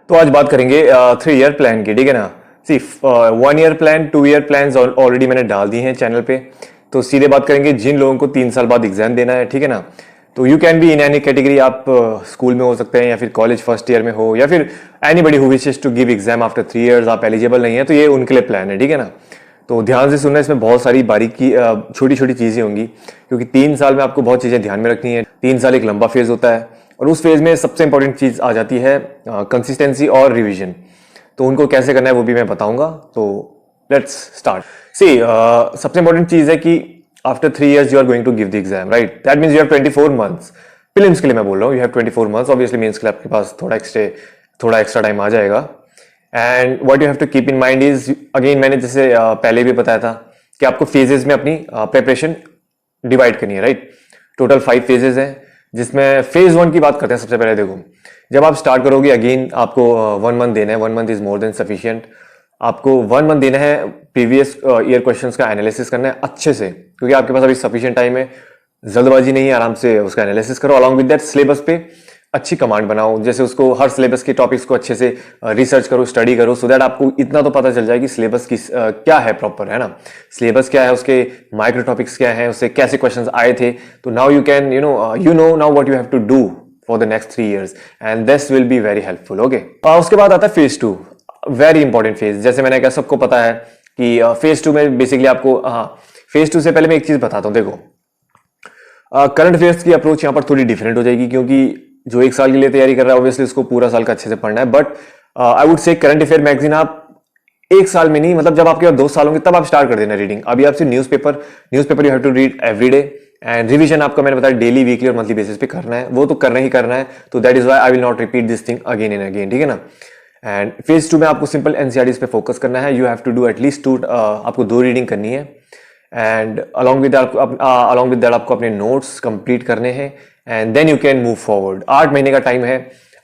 तो आज बात करेंगे 3 ईयर प्लान की, ठीक है ना। सिर्फ 1 year plan, 2 year plan already मैंने डाल दिए हैं चैनल पे। तो सीधे बात करेंगे जिन लोगों को 3 साल बाद एग्जाम देना है, ठीक है ना। तो you can be in any category, आप स्कूल में हो सकते हैं या फिर कॉलेज फर्स्ट ईयर में हो या फिर anybody who wishes to give exam after 3 years, आप एलिजिबल नहीं है तो ये उनके लिए प्लान है, ठीक है ना। तो ध्यान से सुनना, इसमें बहुत सारी बारीकी छोटी छोटी चीजें होंगी, क्योंकि 3 साल में आपको बहुत चीजें ध्यान में रखनी है। 3 साल एक लंबा फेज होता है और उस फेज में सबसे इंपॉर्टेंट चीज आ जाती है कंसिस्टेंसी और रिवीजन। तो उनको कैसे करना है वो भी मैं बताऊंगा। तो लेट्स स्टार्ट। सी सबसे इंपॉर्टेंट चीज है कि after 3 years you are going to give the exam, right. That means you have 24 months. Prelims के लिए मैं बोल रहा हूँ, you have 24 months. Obviously mains के लिए आपके पास थोड़ा एक्स्ट्रा टाइम आ जाएगा। And what you have to keep in mind is, again मैंने जैसे पहले भी बताया था कि आपको फेजेस में अपनी प्रिपरेशन डिवाइड करनी है, राइट। टोटल 5 फेजेस हैं, जिसमें फेज 1 की बात करते हैं। सबसे पहले देखो, जब आप स्टार्ट करोगे, अगेन आपको 1 मंथ देना है। 1 month is more than sufficient. आपको 1 मंथ देना है, प्रीवियस ईयर क्वेश्चंस का एनालिसिस करना है अच्छे से, क्योंकि आपके पास अभी सफिशियंट टाइम है। जल्दबाजी नहीं है, आराम से उसका एनालिसिस करो। अलॉन्ग विद दैट सिलेबस पे अच्छी कमांड बनाओ, जैसे उसको हर सिलेबस के टॉपिक्स को अच्छे से रिसर्च करो, स्टडी करो, सो दैट आपको इतना तो पता चल जाए कि सिलेबस की क्या है प्रॉपर, है ना। सिलेबस क्या है, उसके माइक्रो टॉपिक्स क्या है, उससे कैसे क्वेश्चंस आए थे। तो now you can you know now what you have to do for the next 3 years, and this will be very helpful. Okay, उसके बाद आता है फेज 2, वेरी इंपॉर्टेंट फेज। जैसे मैंने कहा, सबको पता है कि फेज 2 में बेसिकली आपको, फेज 2 से पहले मैं एक चीज बताता हूँ। देखो, करंट अफेयर्स की अप्रोच यहाँ पर थोड़ी डिफरेंट हो जाएगी, क्योंकि जो 1 साल के लिए तैयारी कर रहा है, ऑब्वियसली उसको पूरा साल का अच्छे से पढ़ना है। But I would say current affair magazine आप 1 साल में नहीं, मतलब जब आपके पास 2 साल होंगे तब आप स्टार्ट कर देना रीडिंग। अभी आपसे newspaper you have to read every day, and revision आपका मैंने बताया डेली, वीकली और मंथली बेसिस पे करना है। वो तो करना ही करना है। तो that is why I will not repeat this thing again and again, ठीक है ना। एंड फेज 2 में आपको सिंपल एनसीईआरटीज पे फोकस करना है। You have to do at least आपको 2 रीडिंग करनी है, एंड अलॉन्ग विद दैट आपको अपने नोट्स कंप्लीट करने हैं, and then you can move forward. 8 महीने का टाइम है,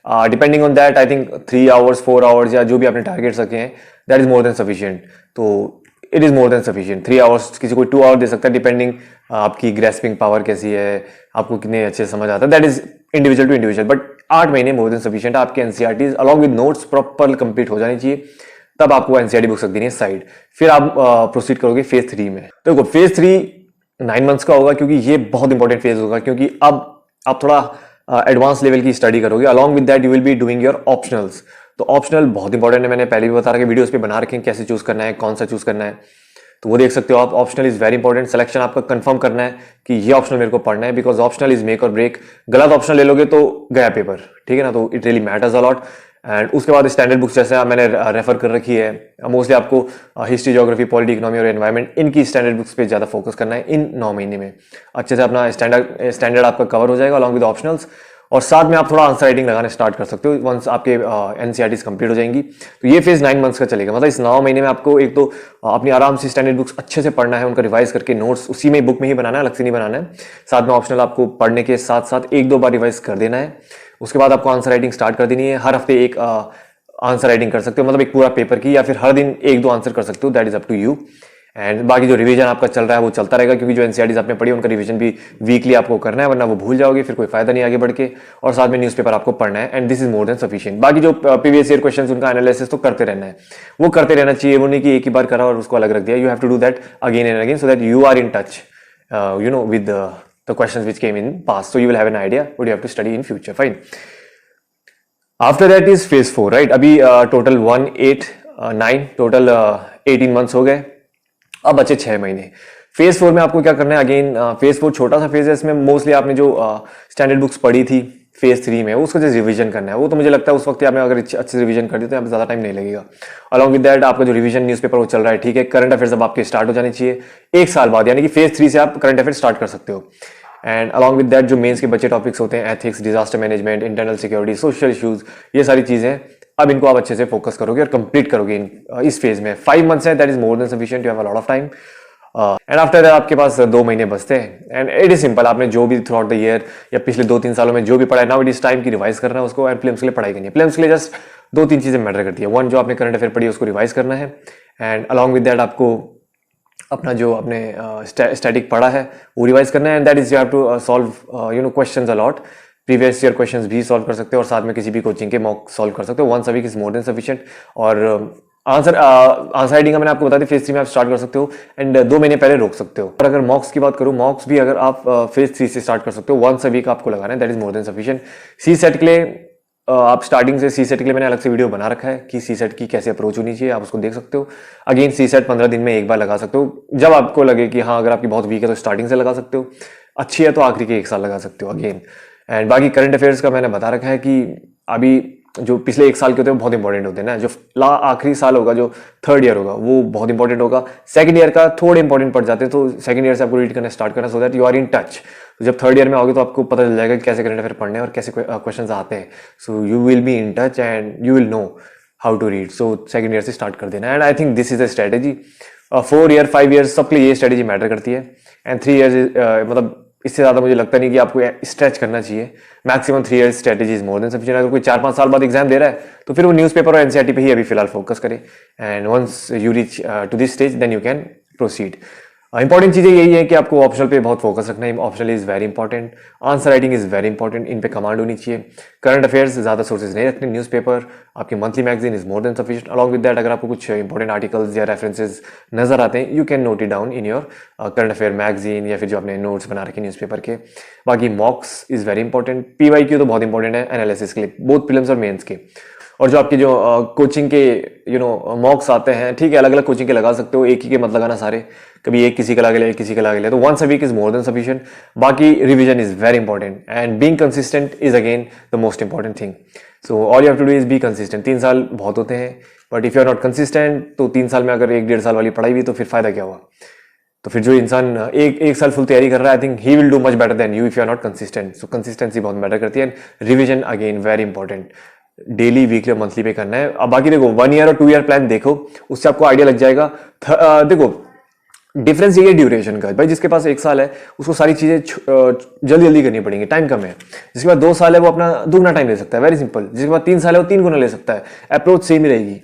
depending on that. I think 3 hours 4 hours या जो भी आपने टारगेट रखे हैं, that is more than sufficient. तो it is more than sufficient. 3 hours, किसी को 2 आवर दे सकता है, डिपेंडिंग आपकी ग्रेस्पिंग पावर कैसी है, आपको कितने अच्छे से समझ आता है। That is individual to individual, but 8 महीने मोर देन सफिशियंट। आपके NCERTs along with notes proper complete हो जानी चाहिए, तब आपको एनसीईआरटी बुक्स रख देनी है साइड। फिर आप प्रोसीड करोगे फेज 3 में। तो देखो, फेज 3 9 मंथ्स का होगा, क्योंकि ये बहुत इंपॉर्टेंट फेज होगा, क्योंकि अब आप थोड़ा एडवांस लेवल की स्टडी करोगे। Along with that you will be doing your optionals. तो ऑप्शनल बहुत इंपॉर्टेंट है, मैंने पहले भी बता रहा कि वीडियोस पे बना रखे हैं कैसे चूज करना है, कौन सा चूज करना है। तो वो देख सकते हो आप। Optional is very important. Selection आपका कंफर्म करना है कि ये ऑप्शनल मेरे को पढ़ना है, बिकॉज ऑप्शनल इज मेक और ब्रेक। गलत ऑप्शनल ले लोगे तो गया पेपर, ठीक है ना। तो it really matters a lot. And उसके बाद स्टैंडर्ड बुक्स जैसे मैंने रेफर कर रखी है, मोस्टली आपको हिस्ट्री, ज्योग्राफी, पॉलिटी, इकोनॉमी और एनवायरमेंट, इनकी स्टैंडर्ड बुक्स पे ज्यादा फोकस करना है इन 9 महीने में। अच्छे से अपना स्टैंडर्ड आपका कवर हो जाएगा अलॉन्ग विद ऑप्शनल्स, और साथ में आप थोड़ा आंसर राइटिंग लगाने स्टार्ट कर सकते हो वंस आपके एनसीईआरटीज कंप्लीट हो जाएंगी। तो ये फेज 9 मंथ्स का चलेगा। मतलब इस 9 महीने में आपको एक तो अपनी आराम से स्टैंडर्ड बुक्स अच्छे से पढ़ना है, उनका रिवाइज करके नोट्स उसी में बुक में ही बनाना है, अलग से नहीं बनाना है। साथ में ऑप्शनल आपको पढ़ने के साथ साथ 1-2 बार रिवाइज कर देना है। उसके बाद आपको आंसर राइटिंग स्टार्ट कर देनी है। हर हफ्ते एक आंसर राइटिंग कर सकते हो, मतलब एक पूरा पेपर की, या फिर हर दिन 1-2 आंसर कर सकते हो, that is up to you. And बाकी जो रिवीजन आपका चल रहा है वो चलता रहेगा, क्योंकि जो एनसीईआरटीज आपने पढ़ी उनका रिवीजन भी वीकली आपको करना है, वरना वो भूल जाओगे, फिर कोई फायदा नहीं आगे बढ़ के। और साथ में न्यूज़पेपर आपको पढ़ना है, and this is more than sufficient. बाकी जो प्रीवियस ईयर क्वेश्चंस, उनका एनालिसिस तो करते रहना है, वो करते रहना चाहिए। वो नहीं कि एक ही बार करा और उसको अलग रख दिया। You have to do that again and again, so that you are in touch with the questions which came in past, so you will have an idea what you have to study in future. Fine. After that is phase 4, right? अभी total 1, 8, 9 total 18 months हो गए। अब बचे 6 महीने। Phase 4 में आपको क्या करना है? अगेन फेज 4 छोटा सा फेज है, इसमें मोस्टली आपने जो स्टैंडर्ड बुक्स पढ़ी थी फेज 3 में, उसको जस्ट रिवीजन करना है। वो तो मुझे लगता है उस वक्त आपने अगर अच्छे से रिवीजन कर दी तो यहाँ पे ज्यादा टाइम नहीं लगेगा। अलॉन्ग विद दैट आपका जो रिवीजन न्यूज़पेपर वो चल रहा है, ठीक है। करंट अफेयर्स अब आपके स्टार्ट हो जाने चाहिए 1 साल बाद, यानी कि फेज 3 से आप करंट अफेयर्स स्टार्ट कर सकते हो। एंड अलॉन्ग विद दैट जो मेंस के बच्चे टॉपिक्स होते हैं, ethics, disaster management, internal security, social issues, ये सारी चीजें अब इनको आप अच्छे से फोकस करोगे और कंप्लीट करोगे इस फेज में। 5 मंथ्स है, that is more than sufficient, you have a lot of time. And after that आपके पास 2 महीने बचते हैं। एंड इट इज सिंपल, आपने जो भी थ्रू आउट द ईयर या पिछले 2-3 सालों में जो भी पढ़ा है, नाउ इट इज टाइम की रिवाइज करना है उसको, एंड प्रीलिम्स के लिए पढ़ाई करनी है। प्रीलिम्स के लिए जस्ट 2-3 चीजें मैटर करती है। 1, जो आपने करंट अफेयर पढ़ी है उसको रिवाइज करना है, एंड अलॉन्ग विद दैट आपको अपना जो अपने स्टैटिक पढ़ा है वो रिवाइज करना है, and that is you have to solve questions a lot. Previous year questions भी सॉल्व कर सकते हो और साथ में किसी भी कोचिंग के मॉक सॉल्व कर सकते हो। Once a week is more than sufficient. और आंसर राइटिंग का मैंने आपको बता दी, फेज 3 में आप स्टार्ट कर सकते हो एंड 2 महीने पहले रोक सकते हो। और अगर मॉक्स की बात करूँ, मॉक्स भी अगर आप फेज 3 से स्टार्ट कर सकते हो, वंस अ वीक आपको लगाना है, that is more than sufficient. CSAT के लिए आप स्टार्टिंग से, सी सेट के लिए मैंने अलग से वीडियो बना रखा है कि सी सेट की कैसे अप्रोच होनी चाहिए, आप उसको देख सकते हो। अगेन सी सेट 15 दिन में एक बार लगा सकते हो, जब आपको लगे कि हाँ अगर आपकी बहुत वीक है तो स्टार्टिंग से लगा सकते हो, अच्छी है तो आखिरी के 1 साल लगा सकते हो अगेन। एंड बाकी करंट अफेयर्स का मैंने बता रखा है कि अभी जो पिछले 1 साल के होते हैं वो बहुत इंपॉर्टेंट होते हैं ना, जो आखिरी साल होगा, जो थर्ड ईयर होगा वो बहुत इंपॉर्टेंट होगा। सेकंड ईयर का थोड़े इंपॉर्टेंट पड़ जाते हैं, तो सेकंड ईयर से आपको रीड करना स्टार्ट करना, so that you are in touch. तो जब थर्ड ईयर में आओगे तो आपको पता चल जाएगा कि कैसे करंट अफेयर पढ़ने हैं और कैसे क्वेश्चंस आते हैं। So you will be in touch and you will know how to read. So second year से स्टार्ट कर देना। And I think this is the strategy. 4 year 5 year सबके लिए ये स्ट्रेटेजी मैटर करती है। एंड 3 ईयर्स मतलब इससे ज्यादा मुझे लगता नहीं कि आपको स्ट्रेच करना चाहिए। Maximum 3 years strategy is more than sufficient. अगर कोई 4-5 साल बाद एग्जाम दे रहा है तो फिर वो न्यूज़पेपर और एनसीईआरटी पे ही अभी फिलहाल फोकस करे। And once you reach to this stage then you can proceed. Important चीजें यही है कि आपको ऑप्शनल पे बहुत फोकस रखना है। Optional is very important, answer writing is very important, इन पे कमांड होनी चाहिए। करंट अफेयर्स ज्यादा सोर्सेज नहीं रखने, न्यूज़पेपर, आपकी monthly magazine is more than sufficient. Along with that अगर आपको कुछ इंपॉर्टेंट आर्टिकल्स या रेफरेंसेज नजर आते हैं, you can note it down in your current affair magazine या फिर जो आपने नोट्स बना रखे न्यूज़पेपर के। बाकी मॉक्स इज वेरी इंपॉर्टेंट, पीवाईक्यू तो बहुत इंपॉर्टेंट है एनालिसिस के लिए, बोथ प्रीलिम्स और मेंस के। और जो आपके जो कोचिंग के मॉक्स आते हैं, ठीक है, अलग अलग कोचिंग के लगा सकते हो, एक ही के मत लगाना सारे, कभी एक किसी का लगा लिया, किसी का लगा लिया, तो once a week is more than sufficient. बाकी revision is very important and being consistent is again the most important thing. So all you have to do is be consistent. 3 साल बहुत होते हैं, but if you are not consistent तो 3 साल में अगर 1-1.5 साल वाली पढ़ाई भी तो फिर फायदा क्या हुआ। तो फिर जो इंसान एक साल फुल तैयारी कर रहा है, I think he will do much better than you if you are not consistent. So consistency बहुत मैटर करती है। Revision again very important, daily, weekly, monthly पे करना है। अब बाकी देखो 1 ईयर और 2 ईयर प्लान देखो, उससे आपको आइडिया लग जाएगा। देखो डिफरेंस ये है ड्यूरेशन का। भाई जिसके पास 1 साल है उसको सारी चीजें जल्दी जल्दी करनी पड़ेंगी, टाइम कम है। जिसके पास 2 साल है वो अपना दुगना टाइम ले सकता है, वेरी सिंपल। जिसके पास 3 साल है वो 3 गुना ले सकता है। अप्रोच सेम ही रहेगी।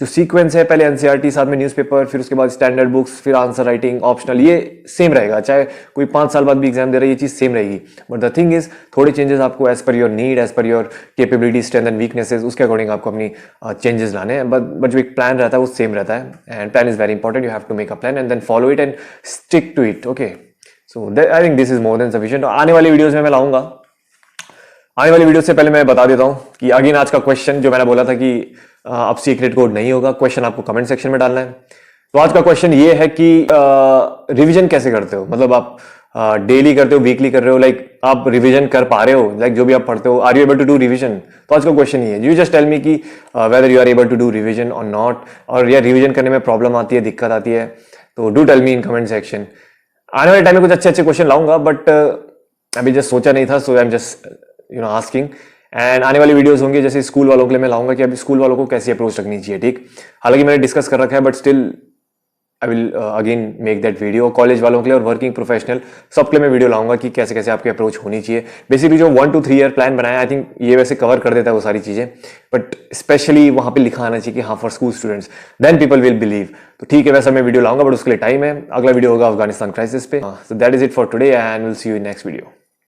जो सीक्वेंस है, पहले एनसीईआरटी, साथ में न्यूज़पेपर, फिर उसके बाद स्टैंडर्ड बुक्स, फिर आंसर राइटिंग, ऑप्शनल, ये सेम रहेगा। चाहे कोई 5 साल बाद भी एग्जाम दे रहा है, ये चीज सेम रहेगी। बट द थिंग इज थोड़े चेंजेस आपको as per your need, as per your capability, strength and weaknesses, उसके अकॉर्डिंग आपको अपनी चेंजेस लाने हैं। बट जो एक प्लान रहता है वो सेम रहता है। And plan is very important. You have to make a plan and then follow it and stick to it. Okay, so I think this is more than sufficient. आने वाली videos में मैं लाऊंगा। आने वाली वीडियो से पहले मैं बता देता हूं कि अगेन आज का क्वेश्चन जो मैंने बोला था कि अब सीक्रेट कोड नहीं होगा, क्वेश्चन आपको कमेंट सेक्शन में डालना है। तो आज का क्वेश्चन ये है कि रिवीजन कैसे करते हो, मतलब आप डेली करते हो, वीकली कर रहे हो, लाइक आप रिवीजन कर पा रहे हो, लाइक जो भी आप पढ़ते हो, are you able to do revision. तो आज का क्वेश्चन ये है, यू जस्ट टेल मी कि whether you are able to do revision और नॉट, और या रिवीजन करने में प्रॉब्लम आती है, दिक्कत आती है, तो do tell me in comment section. आने वाले टाइम में कुछ अच्छे अच्छे क्वेश्चन लाऊंगा, बट अभी जस्ट सोचा नहीं था, so I am just asking. And आने वाली वीडियोस होंगी जैसे स्कूल वालों के लिए मैं लाऊंगा कि अभी स्कूल वालों को कैसी अप्रोच रखनी चाहिए, ठीक। हालांकि मैंने डिस्कस कर रखा है, but still I will again make that video. College वालों के लिए और वर्किंग प्रोफेशनल सबके लिए मैं वीडियो लाऊंगा कि कैसे कैसे आपकी अप्रोच होनी चाहिए। बेसिकली जो 1 to 3 ईयर प्लान बनाया, आई थिंक ये वैसे कवर कर देता है वो सारी चीजें, बट स्पेशली वहां पे लिखा आना चाहिए कि हाँ for school students, then people will believe. तो ठीक है, वैसा मैं वीडियो लाऊंगा, बट उसके लिए टाइम है। अगला वीडियो होगा अफगानिस्तान क्राइसिस पे। So that is it for today and will see you in next video.